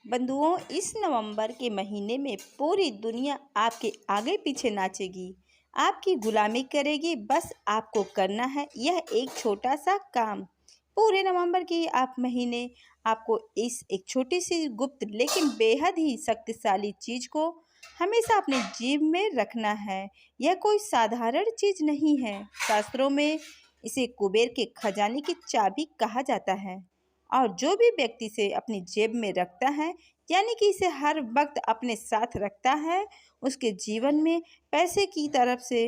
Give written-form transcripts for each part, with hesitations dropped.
बंधुओं, इस नवंबर के महीने में पूरी दुनिया आपके आगे पीछे नाचेगी, आपकी गुलामी करेगी। बस आपको करना है यह एक छोटा सा काम। पूरे नवंबर की आप महीने आपको इस एक छोटी सी गुप्त लेकिन बेहद ही शक्तिशाली चीज को हमेशा अपने जेब में रखना है। यह कोई साधारण चीज नहीं है। शास्त्रों में इसे कुबेर के खजाने की चाबी कहा जाता है और जो भी व्यक्ति इसे अपनी जेब में रखता है, यानी कि इसे हर वक्त अपने साथ रखता है, उसके जीवन में पैसे की तरफ से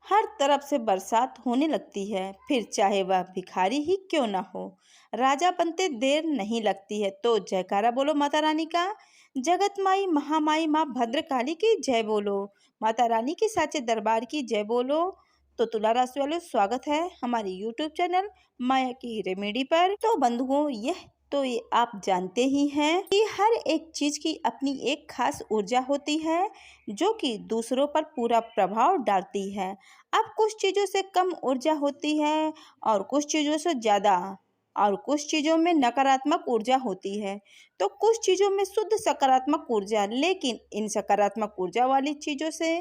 हर तरफ से बरसात होने लगती है। फिर चाहे वह भिखारी ही क्यों ना हो, राजा बनते देर नहीं लगती है। तो जयकारा बोलो माता रानी का। जगत माई महामाई माँ भद्रकाली की जय बोलो। माता रानी के साचे दरबार की जय बोलो। तो तुला राशि वालों, स्वागत है हमारे यूट्यूब चैनल माया की रेमेडी पर। तो बंधुओं, ये आप जानते ही हैं कि हर एक चीज की अपनी एक खास ऊर्जा होती है जो कि दूसरों पर पूरा प्रभाव डालती है। अब कुछ चीजों से कम ऊर्जा होती है और कुछ चीजों से ज्यादा, और कुछ चीजों में नकारात्मक ऊर्जा होती है, तो कुछ चीजों में शुद्ध सकारात्मक ऊर्जा। लेकिन इन सकारात्मक ऊर्जा वाली चीजों से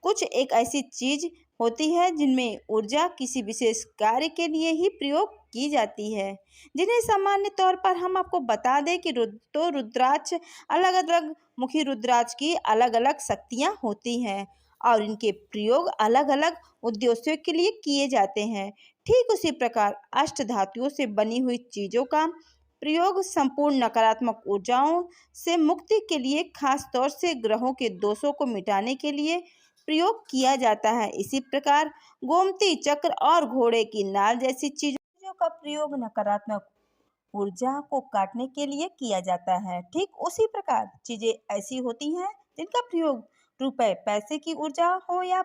कुछ एक ऐसी चीज होती है जिनमें ऊर्जा किसी विशेष कार्य के लिए ही प्रयोग की जाती है, जिन्हें सामान्य तौर पर हम आपको बता दें कि रुद्राक्ष, अलग अलग मुखी रुद्राक्ष की अलग अलग शक्तियां होती हैं और इनके प्रयोग अलग अलग उद्देश्यों के लिए किए जाते हैं। ठीक उसी प्रकार अष्ट धातुओं से बनी हुई चीजों का प्रयोग संपूर्ण नकारात्मक ऊर्जाओं से मुक्ति के लिए, खास तौर से ग्रहों के दोषों को मिटाने के लिए प्रयोग किया जाता है। इसी प्रकार गोमती चक्र और घोड़े की नाल जैसी चीजों का प्रयोग नकारात्मक ऊर्जा को काटने के लिए किया जाता है। ठीक उसी प्रकार चीजें ऐसी होती हैं जिनका प्रयोग रुपए पैसे की ऊर्जा हो या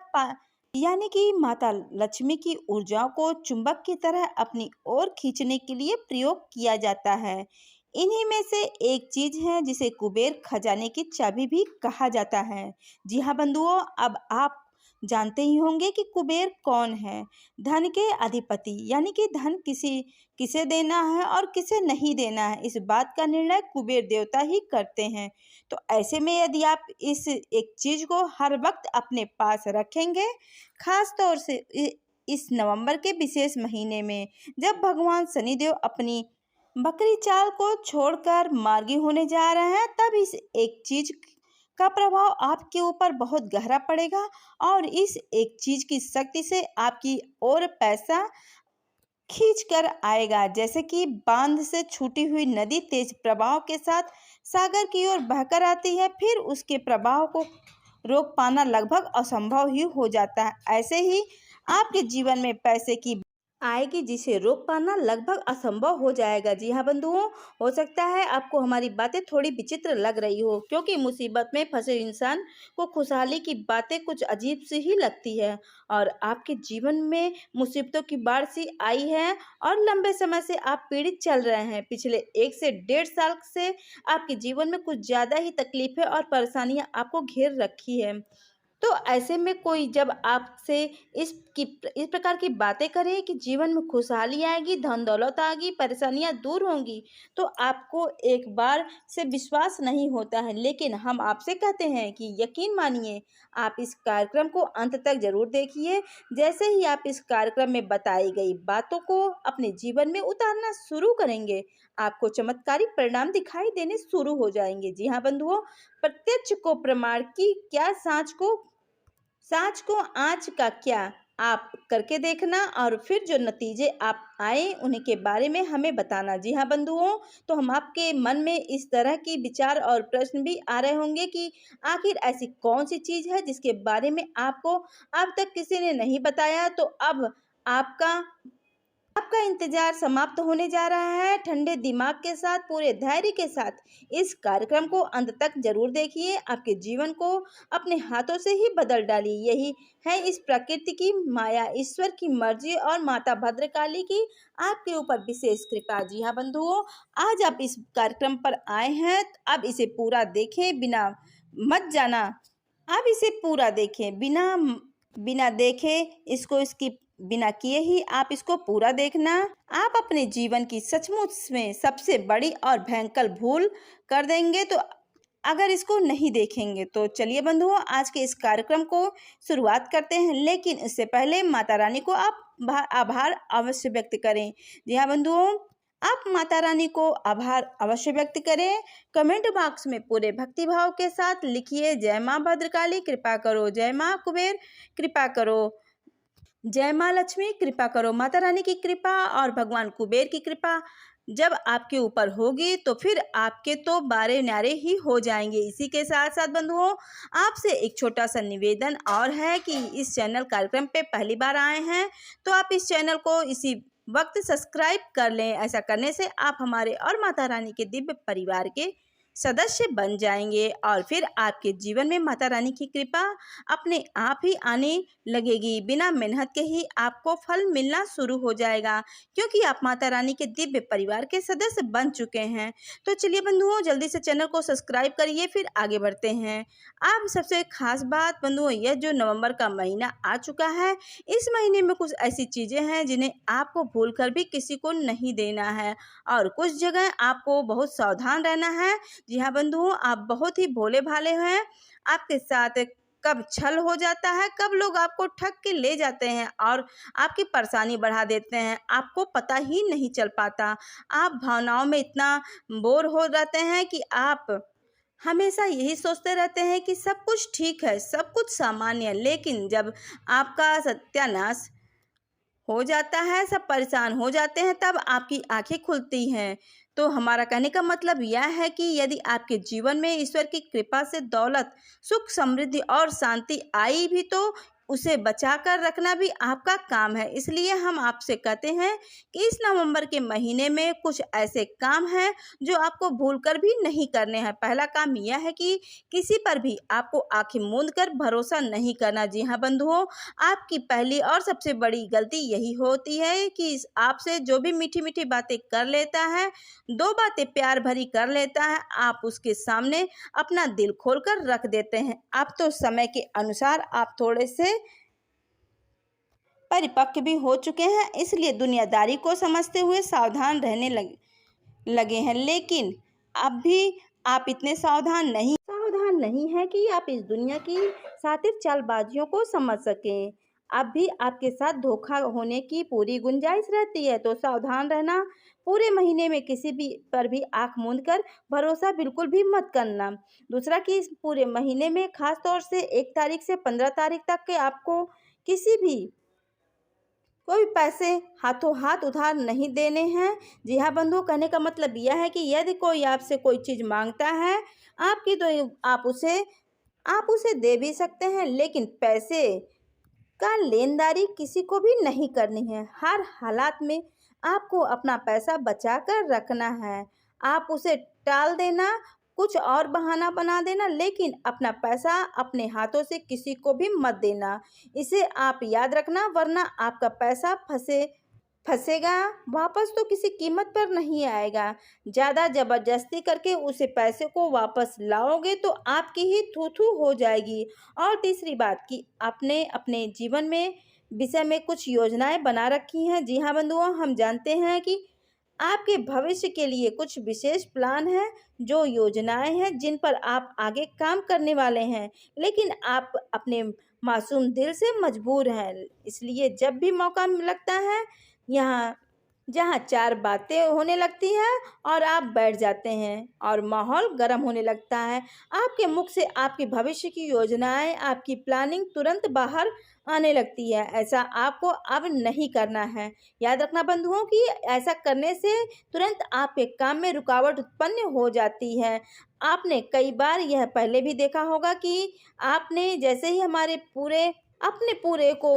यानी कि माता लक्ष्मी की ऊर्जाओं को चुंबक की तरह अपनी ओर खींचने के लिए प्रयोग किया जाता है। इन्हीं में से एक चीज है जिसे कुबेर खजाने की चाबी भी कहा जाता है। जी हाँ बंधुओं, अब आप जानते ही होंगे कि कुबेर कौन है। धन के अधिपति, यानी कि धन किसे देना है और किसे नहीं देना है, इस बात का निर्णय कुबेर देवता ही करते हैं। तो ऐसे में यदि आप इस एक चीज को हर वक्त अपने पास रखेंगे, खास तौर से इस नवंबर के विशेष महीने में जब भगवान शनिदेव अपनी बकरी चाल को छोड़कर मार्गी होने जा रहे हैं, तब इस एक चीज का प्रभाव आपके ऊपर बहुत गहरा पड़ेगा और इस एक चीज की शक्ति से आपकी ओर पैसा खींच कर आएगा, जैसे कि बांध से छूटी हुई नदी तेज प्रवाह के साथ सागर की ओर बहकर आती है, फिर उसके प्रवाह को रोक पाना लगभग असंभव ही हो जाता है। ऐसे ही आपके जीवन में पैसे की आएगी जिसे रोक पाना लगभग असंभव हो जाएगा। जी हाँ बंधुओं, हो सकता है आपको हमारी बातें थोड़ी विचित्र लग रही हो, क्योंकि मुसीबत में फंसे इंसान को खुशहाली की बातें कुछ अजीब सी ही लगती है और आपके जीवन में मुसीबतों की बाढ़ सी आई है और लंबे समय से आप पीड़ित चल रहे हैं। पिछले 1 से 1.5 साल से आपके जीवन में कुछ ज़्यादा ही तकलीफें और परेशानियां आपको घेर रखी है। तो ऐसे में कोई जब आपसे इस प्रकार की बातें करे कि जीवन में खुशहाली आएगी, धन दौलत आएगी, परेशानियां दूर होंगी, तो आपको एक बार से विश्वास नहीं होता है। लेकिन हम आपसे कहते हैं कि यकीन मानिए, आप इस कार्यक्रम को अंत तक जरूर देखिए। जैसे ही आप इस कार्यक्रम में बताई गई बातों को अपने जीवन में उतारना शुरू करेंगे, आपको चमत्कारिक परिणाम दिखाई देने शुरू हो जाएंगे। जी हाँ बंधुओं, प्रत्यक्ष को प्रमाण की क्या, सांच को आँच का क्या, आप करके देखना और फिर जो नतीजे आप आए उन्हीं के बारे में हमें बताना। जी हाँ बंधुओं, तो हम आपके मन में इस तरह की विचार और प्रश्न भी आ रहे होंगे कि आखिर ऐसी कौन सी चीज है जिसके बारे में आपको अब तक किसी ने नहीं बताया। तो अब आपका इंतजार समाप्त होने जा रहा है। ठंडे दिमाग के साथ, पूरे धैर्य के साथ इस कार्यक्रम को अंत तक जरूर देखिए। आपके जीवन को अपने हाथों से ही बदल डालिए। यही है इस प्रकृति की माया, ईश्वर की मर्जी और माता भद्रकाली की आपके ऊपर विशेष कृपा। जी हाँ बंधुओं, आज आप इस कार्यक्रम पर आए हैं, अब इसे पूरा देखें, बिना मत जाना। अब इसे पूरा देखें, बिना देखे इसको बिना किए ही आप इसको पूरा देखना। आप अपने जीवन की सचमुच में सबसे बड़ी और भयंकर भूल कर देंगे तो अगर इसको नहीं देखेंगे। तो चलिए बंधुओं, आज के इस कार्यक्रम को शुरुआत करते हैं, लेकिन इससे पहले माता रानी को आप आभार अवश्य व्यक्त करें। जी हाँ बंधुओं, आप माता रानी को आभार अवश्य व्यक्त करें। कमेंट बॉक्स में पूरे भक्तिभाव के साथ लिखिए, जय माँ भद्रकाली कृपा करो, जय माँ कुबेर कृपा करो, जय माँ लक्ष्मी कृपा करो। माता रानी की कृपा और भगवान कुबेर की कृपा जब आपके ऊपर होगी तो फिर आपके तो बारे न्यारे ही हो जाएंगे। इसी के साथ साथ बंधुओं, आपसे एक छोटा सा निवेदन और है कि इस चैनल कार्यक्रम पे पहली बार आए हैं तो आप इस चैनल को इसी वक्त सब्सक्राइब कर लें। ऐसा करने से आप हमारे और माता रानी के दिव्य परिवार के सदस्य बन जाएंगे और फिर आपके जीवन में माता रानी की कृपा अपने आप ही आने लगेगी। बिना मेहनत के ही आपको फल मिलना शुरू हो जाएगा, क्योंकि आप माता रानी के दिव्य परिवार के सदस्य बन चुके हैं। तो चलिए बंधुओं, जल्दी से चैनल को सब्सक्राइब करिए, फिर आगे बढ़ते हैं। अब सबसे खास बात बंधुओं, यह जो नवंबर का महीना आ चुका है, इस महीने में कुछ ऐसी चीज़ें हैं जिन्हें आपको भूल कर भी किसी को नहीं देना है और कुछ जगह आपको बहुत सावधान रहना है। जी हाँ बंधुओं, आप बहुत ही भोले भाले हैं। आपके साथ कब छल हो जाता है, कब लोग आपको ठग के ले जाते हैं और आपकी परेशानी बढ़ा देते हैं, आपको पता ही नहीं चल पाता। आप भावनाओं में इतना बोर हो जाते हैं कि आप हमेशा यही सोचते रहते हैं कि सब कुछ ठीक है, सब कुछ सामान्य है, लेकिन जब आपका सत्यानाश हो जाता है, सब परेशान हो जाते हैं, तब आपकी आंखें खुलती हैं। तो हमारा कहने का मतलब यह है कि यदि आपके जीवन में ईश्वर की कृपा से दौलत, सुख, समृद्धि और शांति आई भी तो उसे बचा कर रखना भी आपका काम है। इसलिए हम आपसे कहते हैं कि इस नवंबर के महीने में कुछ ऐसे काम हैं जो आपको भूलकर भी नहीं करने हैं। पहला काम यह है कि किसी पर भी आपको आंखें मूंद कर भरोसा नहीं करना। जी हाँ बंधुओं, आपकी पहली और सबसे बड़ी गलती यही होती है कि आपसे जो भी मीठी मीठी बातें कर लेता है, दो बातें प्यार भरी कर लेता है, आप उसके सामने अपना दिल खोलकर रख देते हैं। अब तो समय के अनुसार आप थोड़े से परिपक्व भी हो चुके हैं, इसलिए दुनियादारी को समझते हुए सावधान रहने लगे हैं, लेकिन अब भी आप इतने सावधान नहीं है कि आप इस दुनिया की शातिर चालबाजियों को समझ सकें। अब भी आपके साथ धोखा होने की पूरी गुंजाइश रहती है, तो सावधान रहना। पूरे महीने में किसी भी पर भी आंख मूंद कर भरोसा बिल्कुल भी मत करना। दूसरा कि इस पूरे महीने में खास तौर से 1 तारीख से 15 तारीख तक के आपको किसी भी कोई पैसे हाथों हाथ उधार नहीं देने हैं। जी हाँ बंधु, कहने का मतलब यह है कि यदि कोई आपसे कोई चीज़ मांगता है आपकी, तो आप उसे दे भी सकते हैं, लेकिन पैसे का लेनदारी किसी को भी नहीं करनी है। हर हालात में आपको अपना पैसा बचा कर रखना है। आप उसे टाल देना, कुछ और बहाना बना देना, लेकिन अपना पैसा अपने हाथों से किसी को भी मत देना। इसे आप याद रखना, वरना आपका पैसा फंसेगा, वापस तो किसी कीमत पर नहीं आएगा। ज़्यादा ज़बरदस्ती करके उसे पैसे को वापस लाओगे तो आपकी ही थू थू हो जाएगी। और तीसरी बात कि आपने अपने जीवन में विषय में कुछ योजनाएं बना रखी हैं। जी हाँ बंधुओं, हम जानते हैं कि आपके भविष्य के लिए कुछ विशेष प्लान हैं, जो योजनाएं हैं जिन पर आप आगे काम करने वाले हैं, लेकिन आप अपने मासूम दिल से मजबूर हैं। इसलिए जब भी मौका लगता है, यहाँ जहाँ 4 बातें होने लगती हैं और आप बैठ जाते हैं और माहौल गर्म होने लगता है, आपके मुख से आपके भविष्य की योजनाएं, आपकी प्लानिंग तुरंत बाहर आने लगती है। ऐसा आपको अब नहीं करना है। याद रखना बंधुओं कि ऐसा करने से तुरंत आपके काम में रुकावट उत्पन्न हो जाती है। आपने कई बार यह पहले भी देखा होगा कि आपने जैसे ही अपने पूरे को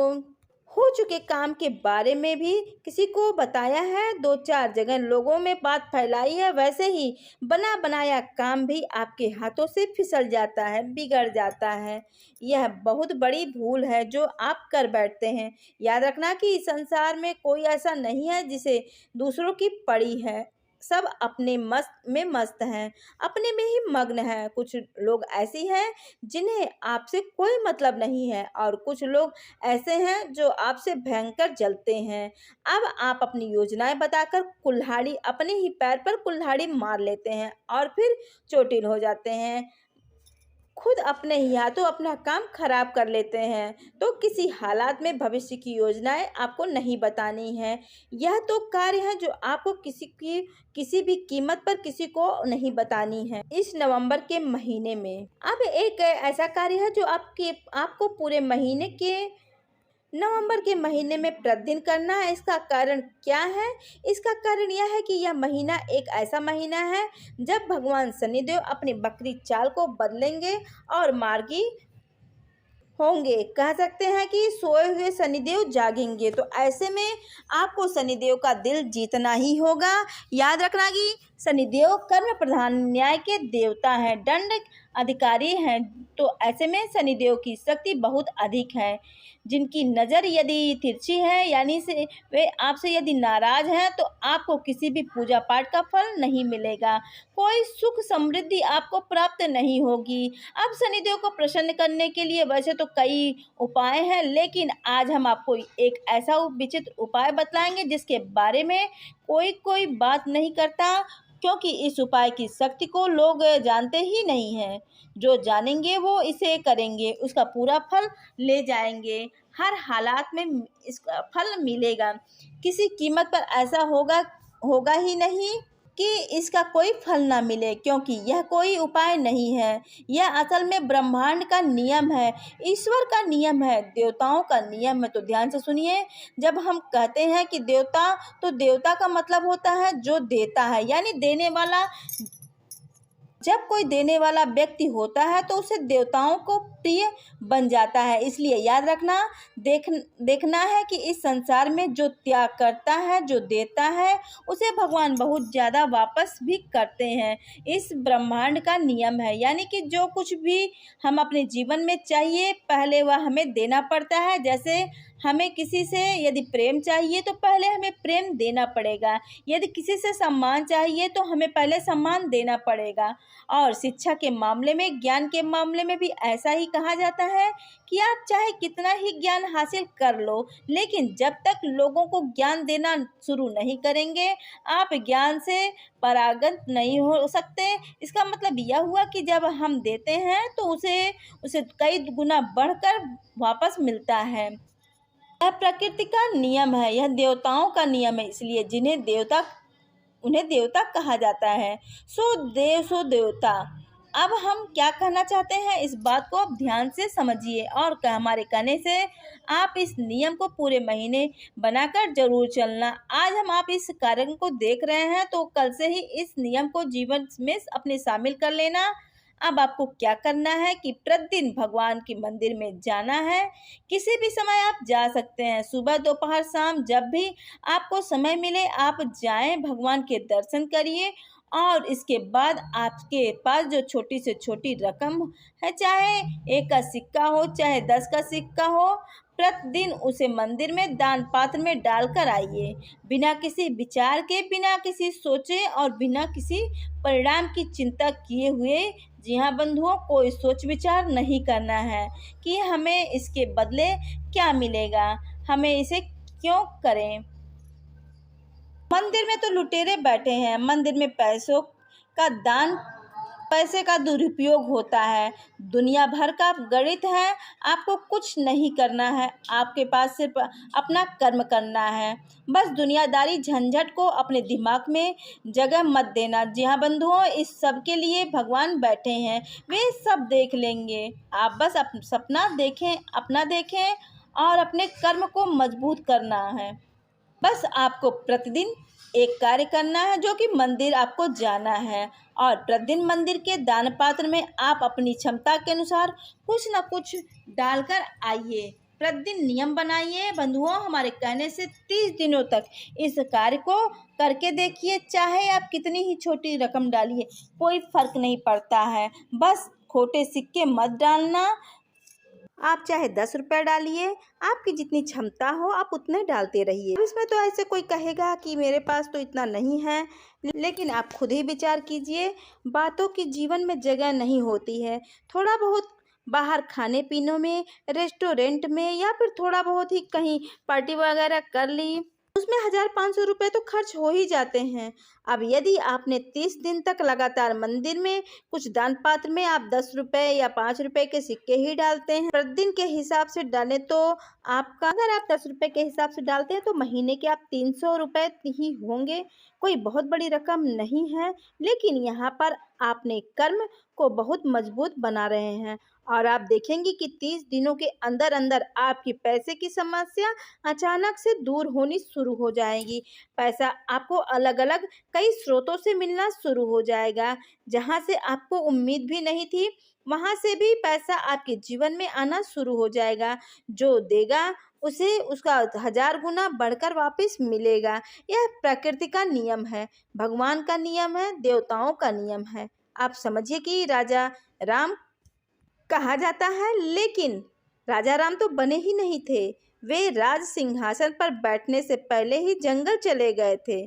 हो चुके काम के बारे में भी किसी को बताया है, 2-4 जगह लोगों में बात फैलाई है, वैसे ही बना बनाया काम भी आपके हाथों से फिसल जाता है, बिगड़ जाता है। यह बहुत बड़ी भूल है जो आप कर बैठते हैं। याद रखना कि इस संसार में कोई ऐसा नहीं है जिसे दूसरों की पड़ी है। सब अपने मस्त हैं, अपने में ही मग्न हैं। कुछ लोग ऐसे हैं जिन्हें आपसे कोई मतलब नहीं है और कुछ लोग ऐसे हैं जो आपसे भयंकर जलते हैं। अब आप अपनी योजनाएं बताकर कुल्हाड़ी अपने ही पैर पर कुल्हाड़ी मार लेते हैं और फिर चोटिल हो जाते हैं। खुद अपने ही हाथों अपना काम खराब कर लेते हैं। तो किसी हालात में भविष्य की योजनाएं आपको नहीं बतानी है। यह तो कार्य है जो आपको किसी भी कीमत पर किसी को नहीं बतानी है। इस नवंबर के महीने में अब एक ऐसा कार्य है जो आपको पूरे महीने के नवंबर के महीने में प्रतिदिन करना है। इसका कारण क्या है? इसका कारण यह है कि यह महीना एक ऐसा महीना है जब भगवान शनिदेव अपनी बकरी चाल को बदलेंगे और मार्गी होंगे। कह सकते हैं कि सोए हुए शनिदेव जागेंगे। तो ऐसे में आपको शनिदेव का दिल जीतना ही होगा। याद रखना कि शनिदेव कर्म प्रधान न्याय के देवता हैं, दंड अधिकारी हैं। तो ऐसे में शनिदेव की शक्ति बहुत अधिक है। जिनकी नज़र यदि तिरछी है यानी से वे आपसे यदि नाराज हैं तो आपको किसी भी पूजा पाठ का फल नहीं मिलेगा। कोई सुख समृद्धि आपको प्राप्त नहीं होगी। अब शनिदेव को प्रसन्न करने के लिए वैसे तो कई उपाय हैं, लेकिन आज हम आपको एक ऐसा विचित्र उपाय बतलाएंगे जिसके बारे में कोई बात नहीं करता, क्योंकि इस उपाय की शक्ति को लोग जानते ही नहीं हैं। जो जानेंगे वो इसे करेंगे, उसका पूरा फल ले जाएंगे। हर हालात में इसका फल मिलेगा। किसी कीमत पर ऐसा होगा ही नहीं कि इसका कोई फल ना मिले, क्योंकि यह कोई उपाय नहीं है। यह असल में ब्रह्मांड का नियम है, ईश्वर का नियम है, देवताओं का नियम है। तो ध्यान से सुनिए। जब हम कहते हैं कि देवता, तो देवता का मतलब होता है जो देता है, यानी देने वाला। जब कोई देने वाला व्यक्ति होता है तो उसे देवताओं को प्रिय बन जाता है। इसलिए याद रखना, देखना है कि इस संसार में जो त्याग करता है, जो देता है, उसे भगवान बहुत ज़्यादा वापस भी करते हैं। इस ब्रह्मांड का नियम है, यानी कि जो कुछ भी हम अपने जीवन में चाहिए पहले वह हमें देना पड़ता है। जैसे हमें किसी से यदि प्रेम चाहिए तो पहले हमें प्रेम देना पड़ेगा। यदि किसी से सम्मान चाहिए तो हमें पहले सम्मान देना पड़ेगा। और शिक्षा के मामले में, ज्ञान के मामले में भी ऐसा ही कहा जाता है कि आप चाहे कितना ही ज्ञान हासिल कर लो, लेकिन जब तक लोगों को ज्ञान देना शुरू नहीं करेंगे, आप ज्ञान से परागत नहीं हो सकते। इसका मतलब यह हुआ कि जब हम देते हैं तो उसे कई गुना बढ़कर वापस मिलता है। यह प्रकृति का नियम है, यह देवताओं का नियम है। इसलिए उन्हें देवता कहा जाता है। सो देव सो देवता। अब हम क्या कहना चाहते हैं, इस बात को आप ध्यान से समझिए और हमारे कहने से आप इस नियम को पूरे महीने बनाकर जरूर चलना। आज हम आप इस कार्य को देख रहे हैं तो कल से ही इस नियम को जीवन में अपने शामिल कर लेना। अब आपको क्या करना है कि प्रतिदिन भगवान के मंदिर में जाना है। किसी भी समय आप जा सकते हैं, सुबह दोपहर शाम, जब भी आपको समय मिले आप जाएं, भगवान के दर्शन करिए। और इसके बाद आपके पास जो छोटी से छोटी रकम है, चाहे 1 का सिक्का हो चाहे 10 का सिक्का हो, प्रतिदिन उसे मंदिर में दान पात्र में डालकर आइए। बिना किसी विचार के, बिना किसी सोचे और बिना किसी परिणाम की चिंता किए हुए। जी हाँ बंधुओं, कोई सोच विचार नहीं करना है कि हमें इसके बदले क्या मिलेगा, हमें इसे क्यों करें। मंदिर में तो लुटेरे बैठे हैं। मंदिर में पैसे का दुरुपयोग होता है। दुनिया भर का गणित है। आपको कुछ नहीं करना है, आपके पास सिर्फ अपना कर्म करना है। बस दुनियादारी झंझट को अपने दिमाग में जगह मत देना। जी हाँ बंधुओं, इस सब के लिए भगवान बैठे हैं, वे सब देख लेंगे। आप बस सपना देखें, अपना देखें और अपने कर्म को मजबूत करना है। बस आपको प्रतिदिन एक कार्य करना है, जो कि मंदिर आपको जाना है और प्रतिदिन मंदिर के दान पात्र में आप अपनी क्षमता के अनुसार कुछ न कुछ डालकर आइए। प्रतिदिन नियम बनाइए बंधुओं। हमारे कहने से 30 दिनों तक इस कार्य को करके देखिए। चाहे आप कितनी ही छोटी रकम डालिए, कोई फर्क नहीं पड़ता है। बस खोटे सिक्के मत डालना। आप चाहे 10 रुपये डालिए, आपकी जितनी क्षमता हो आप उतने डालते रहिए। अब इसमें तो ऐसे कोई कहेगा कि मेरे पास तो इतना नहीं है, लेकिन आप खुद ही विचार कीजिए, बातों की जीवन में जगह नहीं होती है। थोड़ा बहुत बाहर खाने पीने में, रेस्टोरेंट में, या फिर थोड़ा बहुत ही कहीं पार्टी वगैरह कर ली, उसमें 1,000-500 रुपये तो खर्च हो ही जाते हैं। अब यदि आपने 30 दिन तक लगातार मंदिर में कुछ दान पात्र में आप 10 रुपये या 5 रुपये के सिक्के ही डालते हैं, प्रतिदिन के हिसाब से डालें तो आपका, अगर आप 10 रुपये के हिसाब से डालते हैं तो महीने के आप 300 रुपये ही होंगे। कोई बहुत बड़ी रकम नहीं है, लेकिन यहाँ पर आपने कर्म को बहुत मजबूत बना रहे हैं और आप देखेंगे कि 30 दिनों के अंदर अंदर आपकी पैसे की समस्या अचानक से दूर होनी शुरू हो जाएगी। पैसा आपको अलग अलग कई स्रोतों से मिलना शुरू हो जाएगा। जहाँ से आपको उम्मीद भी नहीं थी, वहाँ से भी पैसा आपके जीवन में आना शुरू हो जाएगा। जो देगा उसे उसका 1000 गुना बढ़कर वापस मिलेगा। यह प्रकृति का नियम है, भगवान का नियम है, देवताओं का नियम है। आप समझिए कि राजा राम कहा जाता है, लेकिन राजा राम तो बने ही नहीं थे। वे राज सिंहासन पर बैठने से पहले ही जंगल चले गए थे।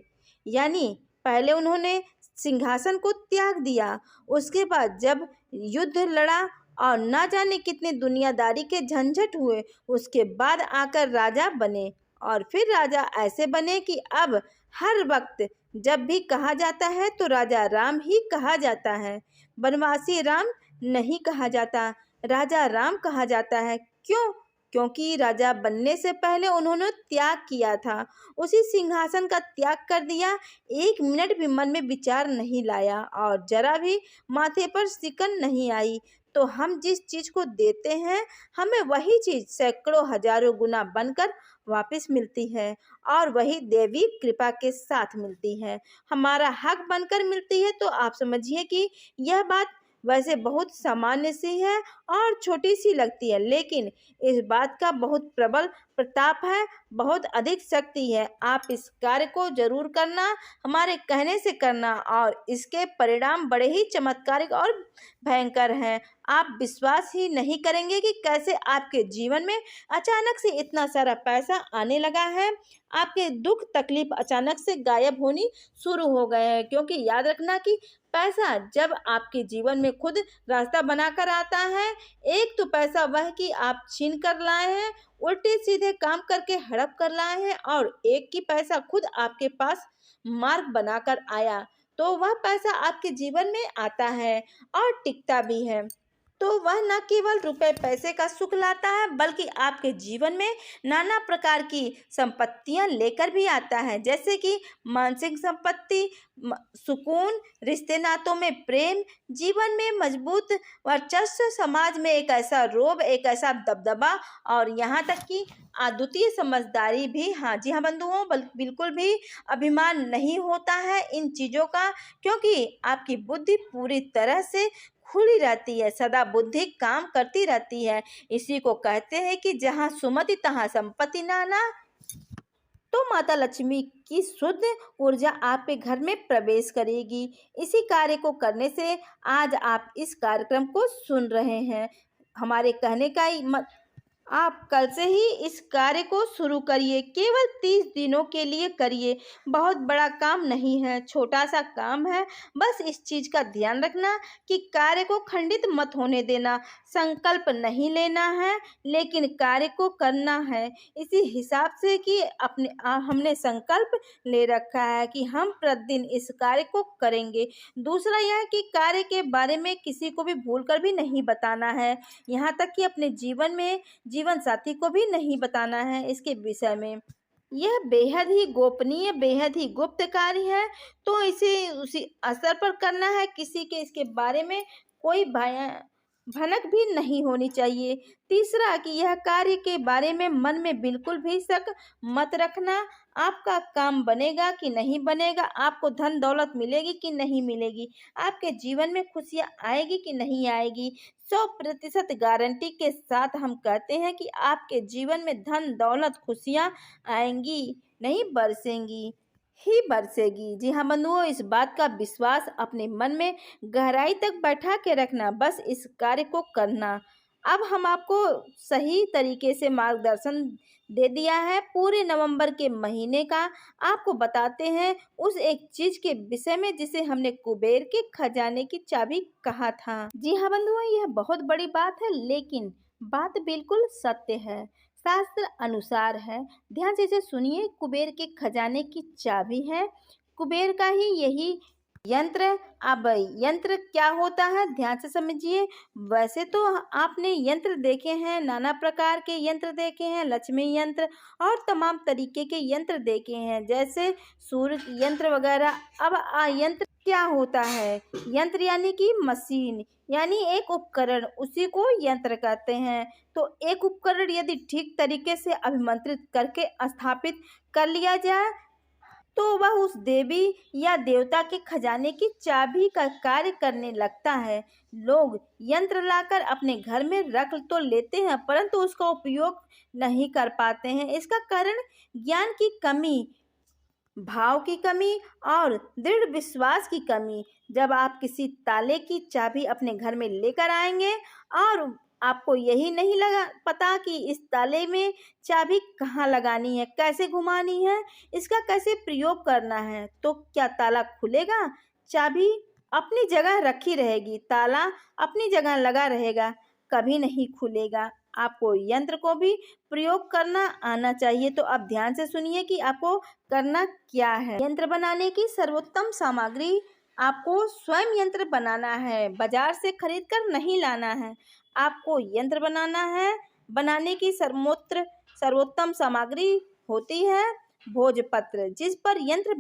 यानी पहले उन्होंने सिंहासन को त्याग दिया। उसके बाद जब युद्ध लड़ा और ना जाने कितने दुनियादारी के झंझट हुए, उसके बाद आकर राजा बने। और फिर राजा ऐसे बने कि अब हर वक्त जब भी कहा जाता है तो राजा राम ही कहा जाता है। बनवासी राम नहीं कहा जाता, राजा राम कहा जाता है। क्यों? क्योंकि राजा बनने से पहले उन्होंने त्याग किया था, उसी सिंहासन का त्याग कर दिया। 1 मिनट भी मन में विचार नहीं लाया और जरा भी माथे पर सिकन नहीं आई। तो हम जिस चीज को देते हैं, हमें वही चीज सैकड़ों हजारों गुना बनकर वापस मिलती है और वही देवी कृपा के साथ मिलती है, हमारा हक बनकर मिलती है। तो आप समझिए कि यह बात वैसे बहुत सामान्य सी है और छोटी सी लगती है, लेकिन इस बात का बहुत प्रबल प्रताप है, बहुत अधिक शक्ति है। आप इस कार्य को जरूर करना, हमारे कहने से करना, और इसके परिणाम बड़े ही चमत्कारिक और भयंकर हैं। आप विश्वास ही नहीं करेंगे कि कैसे आपके जीवन में अचानक से इतना सारा पैसा आने लगा है। आपके दुख तकलीफ अचानक से गायब होनी शुरू हो गए हैं, क्योंकि याद रखना कि पैसा जब आपके जीवन में खुद रास्ता बनाकर आता है, एक तो पैसा वह कि आप छीन कर लाए हैं, उल्टे सीधे काम करके हड़प कर लाए हैं, और एक की पैसा खुद आपके पास मार्ग बनाकर आया। तो वह पैसा आपके जीवन में आता है और टिकता भी है। तो वह न केवल रुपए पैसे का सुख लाता है, बल्कि आपके जीवन में नाना प्रकार की संपत्तियां लेकर भी आता है, जैसे कि मानसिक संपत्ति, सुकून, रिश्ते नातों में प्रेम, जीवन में मजबूत वर्चस्व, समाज में एक ऐसा रोब, एक ऐसा दबदबा, और यहाँ तक कि अद्वितीय समझदारी भी। हाँ जी हाँ बंधुओं, बिल्कुल भी अभिमान नहीं होता है इन चीज़ों का, क्योंकि आपकी बुद्धि पूरी तरह से खुली रहती है, सदा बुद्धि काम करती रहती है। इसी को कहते हैं कि जहाँ सुमति तहाँ संपत्ति नाना। तो माता लक्ष्मी की शुद्ध ऊर्जा आपके घर में प्रवेश करेगी। इसी कार्य को करने से आज आप इस कार्यक्रम को सुन रहे हैं। हमारे कहने का आप कल से ही इस कार्य को शुरू करिए, केवल 30 दिनों के लिए करिए। बहुत बड़ा काम नहीं है, छोटा सा काम है। बस इस चीज का ध्यान रखना कि कार्य को खंडित मत होने देना। संकल्प नहीं लेना है, लेकिन कार्य को करना है इसी हिसाब से कि हमने संकल्प ले रखा है कि हम प्रतिदिन इस कार्य को करेंगे। दूसरा यह कि कार्य के बारे में किसी को भी भूलकर भी नहीं बताना है, यहाँ तक कि अपने जीवन साथी को भी नहीं बताना है इसके विषय में। यह बेहद ही गोपनीय, बेहद ही गुप्त कार्य है, तो इसे उसी स्तर पर करना है। किसी के इसके बारे में कोई भनक भी नहीं होनी चाहिए। तीसरा कि यह कार्य के बारे में मन में बिल्कुल भी शक मत रखना। आपका काम बनेगा कि नहीं बनेगा, आपको धन दौलत मिलेगी कि नहीं मिलेगी, आपके जीवन में खुशियाँ आएगी कि नहीं आएगी, 100% गारंटी के साथ हम कहते हैं कि आपके जीवन में धन दौलत खुशियाँ आएंगी, नहीं बरसेंगी ही बरसेगी। जी हाँ बंधुओं, इस बात का विश्वास अपने मन में गहराई तक बैठा के रखना, बस इस कार्य को करना। अब हम आपको सही तरीके से मार्गदर्शन दे दिया है पूरे नवंबर के महीने का। आपको बताते हैं उस एक चीज के विषय में जिसे हमने कुबेर के खजाने की चाबी कहा था। जी हाँ बंधुओं, यह बहुत बड़ी बात है, लेकिन बात बिल्कुल सत्य है, शास्त्र अनुसार है। ध्यान से इसे सुनिए। कुबेर के खजाने की चाबी है कुबेर का ही यही यंत्र। अब यंत्र क्या होता है ध्यान से समझिए। वैसे तो आपने यंत्र देखे हैं, नाना प्रकार के यंत्र देखे हैं, लक्ष्मी यंत्र और तमाम तरीके के यंत्र देखे हैं, जैसे सूर्य यंत्र वगैरह। अब यंत्र क्या होता है? यंत्र यानी कि मशीन, यानी एक उपकरण, उसी को यंत्र कहते हैं। तो एक उपकरण यदि ठीक तरीके से अभिमंत्रित करके स्थापित कर लिया जाए तो वह उस देवी या देवता के खजाने की चाबी का कार्य करने लगता है। लोग यंत्र लाकर अपने घर में रख तो लेते हैं, परंतु उसका उपयोग नहीं कर पाते हैं। इसका कारण ज्ञान की कमी, भाव की कमी और दृढ़ विश्वास की कमी। जब आप किसी ताले की चाबी अपने घर में लेकर आएंगे और आपको यही नहीं लगा पता कि इस ताले में चाबी कहाँ लगानी है, कैसे घुमानी है, इसका कैसे प्रयोग करना है, तो क्या ताला खुलेगा? चाबी अपनी जगह रखी रहेगी, ताला अपनी जगह लगा रहेगा, कभी नहीं खुलेगा। आपको यंत्र को भी प्रयोग करना आना चाहिए। तो अब ध्यान से सुनिए कि आपको करना क्या है। यंत्र बनाने की सर्वोत्तम सामग्री, आपको स्वयं यंत्र बनाना है, बाजार से खरीद कर नहीं लाना है। आपको यंत्र बनाना है। बनाने की सर्वोत्तम सामग्री होती है भोजपत्र, जिस पर यंत्र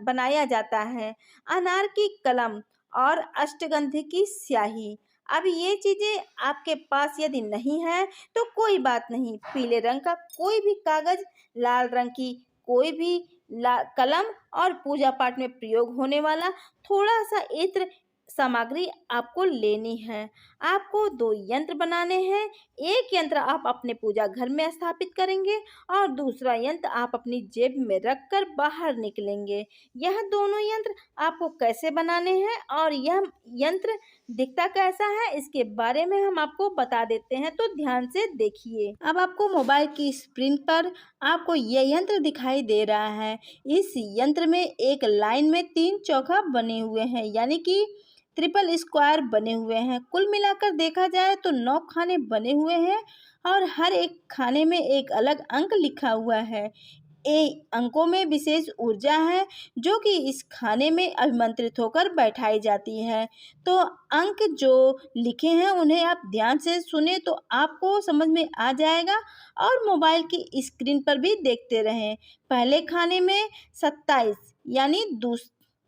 बनाया जाता है, अनार की कलम और अष्टगंध की स्याही। अब ये चीजें आपके पास यदि नहीं है तो कोई बात नहीं, पीले रंग का कोई भी कागज, लाल रंग की कोई भी कलम और पूजा पाठ में प्रयोग होने वाला थोड़ा सा इत्र सामग्री आपको लेनी है। आपको 2 यंत्र बनाने हैं। एक यंत्र आप अपने पूजा घर में स्थापित करेंगे और दूसरा यंत्र आप अपनी जेब में रखकर बाहर निकलेंगे। यह दोनों यंत्र आपको कैसे बनाने हैं और यह यंत्र दिखता कैसा है, इसके बारे में हम आपको बता देते हैं, तो ध्यान से देखिए। अब आपको मोबाइल की स्क्रीन पर आपको यह यंत्र दिखाई दे रहा है। इस यंत्र में एक लाइन में 3 चौखा बने हुए हैं, यानी कि ट्रिपल स्क्वायर बने हुए हैं। कुल मिलाकर देखा जाए तो 9 खाने बने हुए हैं और हर एक खाने में एक अलग अंक लिखा हुआ है। अंकों में विशेष ऊर्जा है जो कि इस खाने में अभिमंत्रित होकर बैठाई जाती है। तो अंक जो लिखे हैं उन्हें आप ध्यान से सुने तो आपको समझ में आ जाएगा और मोबाइल की स्क्रीन पर भी देखते रहें। पहले खाने में 27, यानी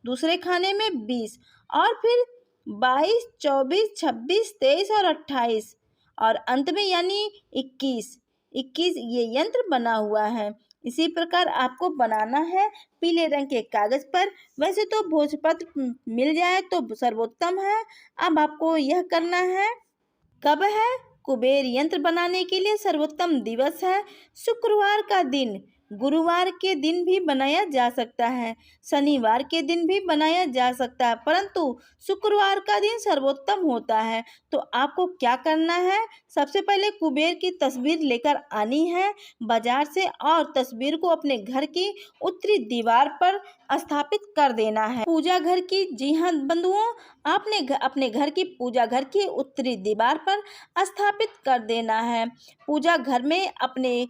दूसरे खाने में 20 और फिर 22, 24, 26, 23 और 28 और अंत में यानी 21 ये यंत्र बना हुआ है। इसी प्रकार आपको बनाना है पीले रंग के कागज पर। वैसे तो भोजपत्र मिल जाए तो सर्वोत्तम है। अब आपको यह करना है। कब है? कुबेर यंत्र बनाने के लिए सर्वोत्तम दिवस है शुक्रवार का दिन। गुरुवार के दिन भी बनाया जा सकता है, शनिवार के दिन भी बनाया जा सकता है, परंतु शुक्रवार का दिन सर्वोत्तम होता है। तो आपको क्या करना है? सबसे पहले कुबेर की तस्वीर लेकर आनी है बाजार से और तस्वीर को अपने घर की उत्तरी दीवार पर स्थापित कर देना है। पूजा घर की, जी हाँ बंधुओं, आपने अपने घर की पूजा घर की उत्तरी दीवार पर स्थापित कर देना है। पूजा घर में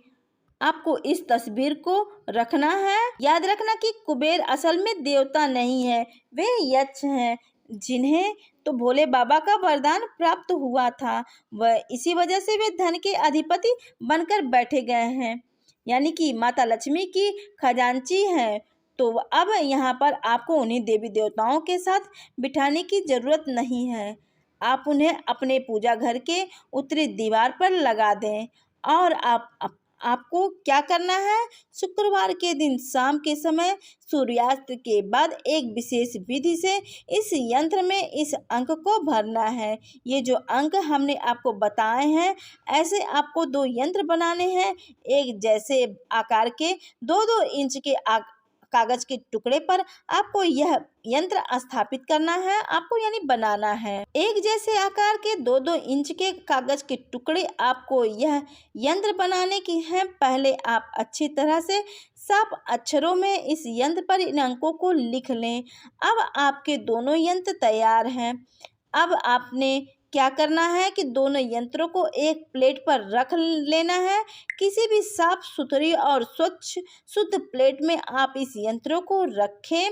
आपको इस तस्वीर को रखना है। याद रखना कि कुबेर असल में देवता नहीं है, वे यक्ष हैं, जिन्हें तो भोले बाबा का वरदान प्राप्त हुआ था। वह इसी वजह से वे धन के अधिपति बनकर बैठे गए हैं, यानी कि माता लक्ष्मी की खजांची हैं। तो अब यहाँ पर आपको उन्हीं देवी देवताओं के साथ बिठाने की जरूरत नहीं है। आप उन्हें अपने पूजा घर के उत्तरी दीवार पर लगा दें। और आपको क्या करना है? शुक्रवार के दिन शाम के समय सूर्यास्त के बाद एक विशेष विधि से इस यंत्र में इस अंक को भरना है। ये जो अंक हमने आपको बताए हैं, ऐसे आपको 2 यंत्र बनाने हैं, एक जैसे आकार के 2-2 इंच के कागज के टुकड़े पर आपको यह यंत्र स्थापित करना है, आपको यानी बनाना है। एक जैसे आकार के 2-2 इंच के कागज के टुकड़े आपको यह यंत्र बनाने की है। पहले आप अच्छी तरह से साफ अक्षरों में इस यंत्र पर इन अंकों को लिख लें। अब आपके दोनों यंत्र तैयार हैं। अब आपने क्या करना है कि दोनों यंत्रों को एक प्लेट पर रख लेना है। किसी भी साफ सुथरी और स्वच्छ शुद्ध प्लेट में आप इस यंत्रों को रखें।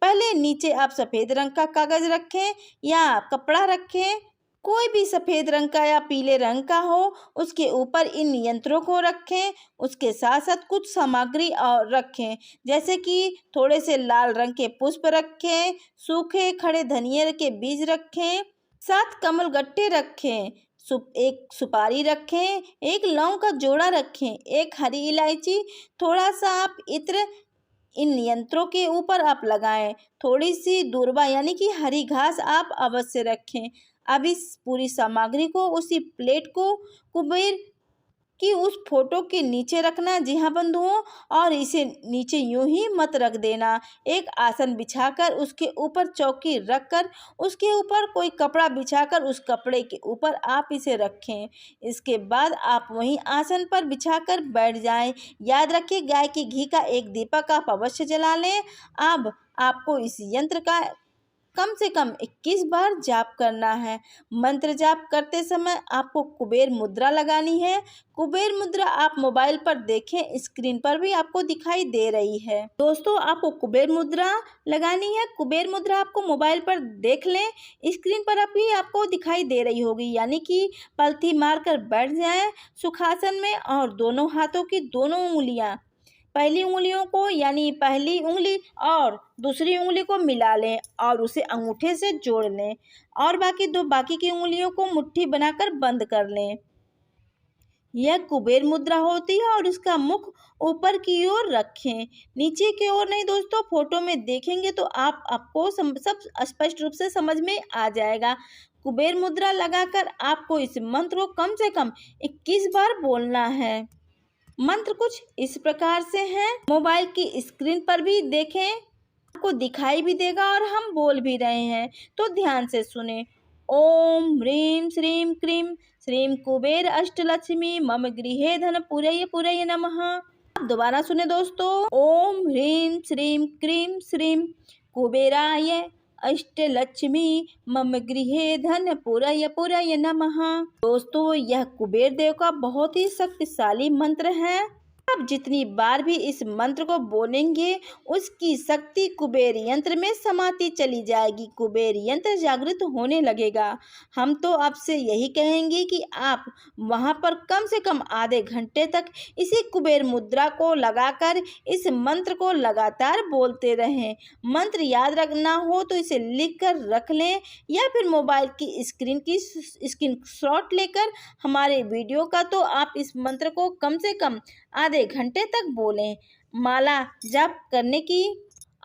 पहले नीचे आप सफ़ेद रंग का कागज रखें या कपड़ा रखें, कोई भी सफ़ेद रंग का या पीले रंग का हो, उसके ऊपर इन यंत्रों को रखें। उसके साथ साथ कुछ सामग्री और रखें, जैसे कि थोड़े से लाल रंग के पुष्प रखें, सूखे खड़े धनिया के बीज रखें, 7 कमल गट्टे रखें, एक सुपारी रखें, एक लौंग का जोड़ा रखें, एक हरी इलायची, थोड़ा सा आप इत्र इन यंत्रों के ऊपर आप लगाएं। थोड़ी सी दूर्वा यानी कि हरी घास आप अवश्य रखें। अब इस पूरी सामग्री को उसी प्लेट को कुबेर की उस फोटो के नीचे रखना। जी हाँ बंधुओं, और इसे नीचे यूं ही मत रख देना। एक आसन बिछाकर उसके ऊपर चौकी रखकर उसके ऊपर कोई कपड़ा बिछाकर उस कपड़े के ऊपर आप इसे रखें। इसके बाद आप वहीं आसन पर बिछाकर बैठ जाएं। याद रखिए, गाय के घी का एक दीपक आप अवश्य जला लें। अब आपको इस यंत्र का कम से कम 21 बार जाप करना है। मंत्र जाप करते समय आपको कुबेर मुद्रा लगानी है। कुबेर मुद्रा आप मोबाइल पर देखें, स्क्रीन पर भी आपको दिखाई दे रही है। दोस्तों, आपको कुबेर मुद्रा लगानी है। कुबेर मुद्रा आपको मोबाइल पर देख लें, स्क्रीन पर भी आपको दिखाई दे रही होगी। यानी कि पलथी मारकर बैठ जाएं सुखासन में और दोनों हाथों की दोनों उंगलियां, पहली उंगलियों को यानी पहली उंगली और दूसरी उंगली को मिला लें और उसे अंगूठे से जोड़ लें और बाकी की उंगलियों को मुट्ठी बनाकर बंद कर लें। यह कुबेर मुद्रा होती है और इसका मुख ऊपर की ओर रखें, नीचे की ओर नहीं। दोस्तों, फोटो में देखेंगे तो आपको सब स्पष्ट रूप से समझ में आ जाएगा। कुबेर मुद्रा लगाकर आपको इस मंत्र को कम से कम 21 बार बोलना है। मंत्र कुछ इस प्रकार से हैं, मोबाइल की स्क्रीन पर भी देखें, आपको दिखाई भी देगा और हम बोल भी रहे हैं, तो ध्यान से सुने। ओम ह्रीं श्रीं क्रीं श्रीं कुबेर अष्टलक्ष्मी मम गृहे धन पुरय पुरय नमः। आप दोबारा सुने दोस्तों। ओम ह्रीं श्रीं क्रीं श्रीं कुबेराय अष्टलक्ष्मी मम गृहे धन पुरय पुरय नमः। दोस्तों, यह कुबेर देव का बहुत ही शक्तिशाली मंत्र है। आप जितनी बार भी इस मंत्र को बोलेंगे उसकी शक्ति कुबेर यंत्र में समाती चली जाएगी, कुबेर यंत्र जागृत होने लगेगा। हम तो आपसे यही कहेंगे कि आप वहां पर कम से कम आधे घंटे तक इसी कुबेर मुद्रा को लगाकर इस मंत्र को लगातार बोलते रहें। मंत्र याद रखना हो तो इसे लिख कर रख लें या फिर मोबाइल की स्क्रीनशॉट लेकर हमारे वीडियो का, तो आप इस मंत्र को कम से कम आधे घंटे तक बोलें। माला जाप करने की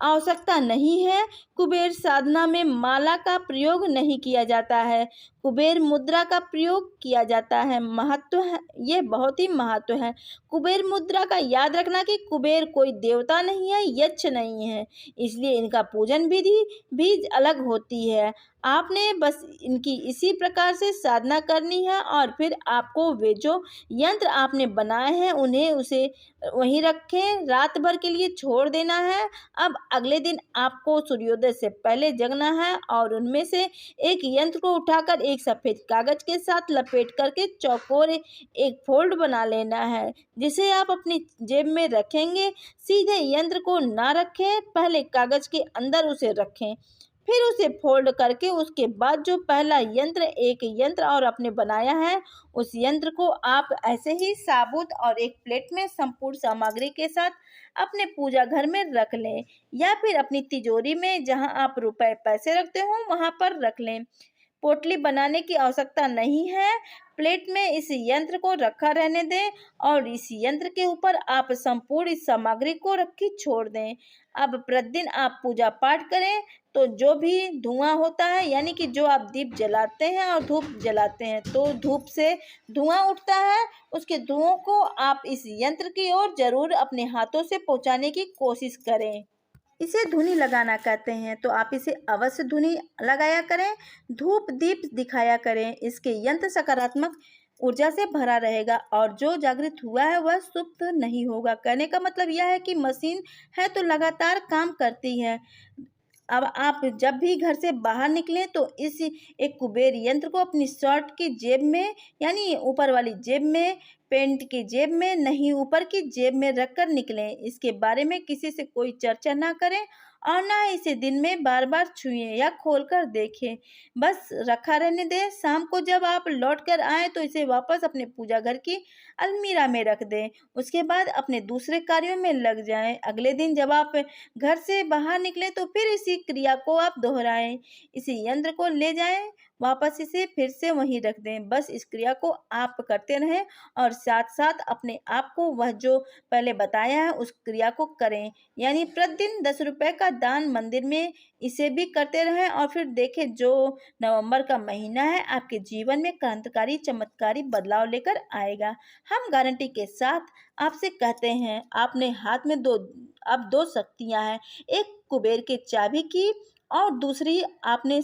आवश्यकता नहीं है। कुबेर साधना में माला का प्रयोग नहीं किया जाता है, कुबेर मुद्रा का प्रयोग किया जाता है। महत्व है, ये बहुत ही महत्व है कुबेर मुद्रा का। याद रखना कि कुबेर कोई देवता नहीं है, यक्ष नहीं है, इसलिए इनका पूजन विधि भी अलग होती है। आपने बस इनकी इसी प्रकार से साधना करनी है और फिर आपको वे जो यंत्र आपने बनाए हैं उसे वहीं रखें, रात भर के लिए छोड़ देना है। अब अगले दिन आपको सूर्योदय से पहले जगना है और उनमें से एक यंत्र को उठाकर एक सफ़ेद कागज के साथ लपेट करके चौकोर एक फोल्ड बना लेना है, जिसे आप अपनी जेब में रखेंगे। सीधे यंत्र को ना रखें, पहले कागज के अंदर उसे रखें, फिर उसे फोल्ड करके उसके बाद जो पहला एक यंत्र और आपने बनाया है उस यंत्र को आप ऐसे ही साबुत और एक प्लेट में संपूर्ण सामग्री के साथ अपने पूजा घर में रख लें या फिर अपनी तिजोरी में जहां आप रुपए पैसे रखते हो वहां पर रख लें। पोटली बनाने की आवश्यकता नहीं है, प्लेट में इस यंत्र को रखा रहने दें और इस यंत्र के ऊपर आप संपूर्ण इस सामग्री को रखी छोड़ दें। अब प्रतिदिन आप पूजा पाठ करें तो जो भी धुआं होता है, यानी कि जो आप दीप जलाते हैं और धूप जलाते हैं तो धूप से धुआं उठता है, उसके धुओं को आप इस यंत्र की ओर जरूर अपने हाथों से पहुंचाने की कोशिश करें। इसे धुनी लगाना कहते हैं। तो आप इसे अवश्य धुनी लगाया करें, धूप दीप दिखाया करें। इसके यंत्र सकारात्मक ऊर्जा से भरा रहेगा और जो जागृत हुआ है वह सुप्त नहीं होगा। कहने का मतलब यह है कि मशीन है तो लगातार काम करती है। अब आप जब भी घर से बाहर निकलें तो इस एक कुबेर यंत्र को अपनी शर्ट की जेब में, यानी ऊपर वाली जेब में, पेंट की जेब में नहीं, ऊपर की जेब में रखकर निकलें। इसके बारे में किसी से कोई चर्चा ना करें और ना इसे दिन में बार बार छुएं या खोलकर देखें। बस रखा रहने दें। शाम को जब आप लौट कर आएँ तो इसे वापस अपने पूजा घर की अलमीरा में रख दें। उसके बाद अपने दूसरे कार्यों में लग जाएं। अगले दिन जब आप घर से बाहर निकले तो फिर इसी क्रिया को आप दोहराएं। इसी यंत्र को ले जाएं, वापस इसे फिर से वहीं रख दें। बस इस क्रिया को आप करते रहें और साथ साथ अपने आप को वह जो पहले बताया है उस क्रिया को करें। यानी प्रतिदिन 10 रुपए का दान मंदिर में इसे भी करते रहें और फिर देखें जो नवंबर का महीना है आपके जीवन में क्रांतिकारी चमत्कारी बदलाव लेकर आएगा। हम गारंटी के साथ आपसे कहते हैं, आपने हाथ में अब दो शक्तियां हैं, एक कुबेर के चाबी की और दूसरी आपने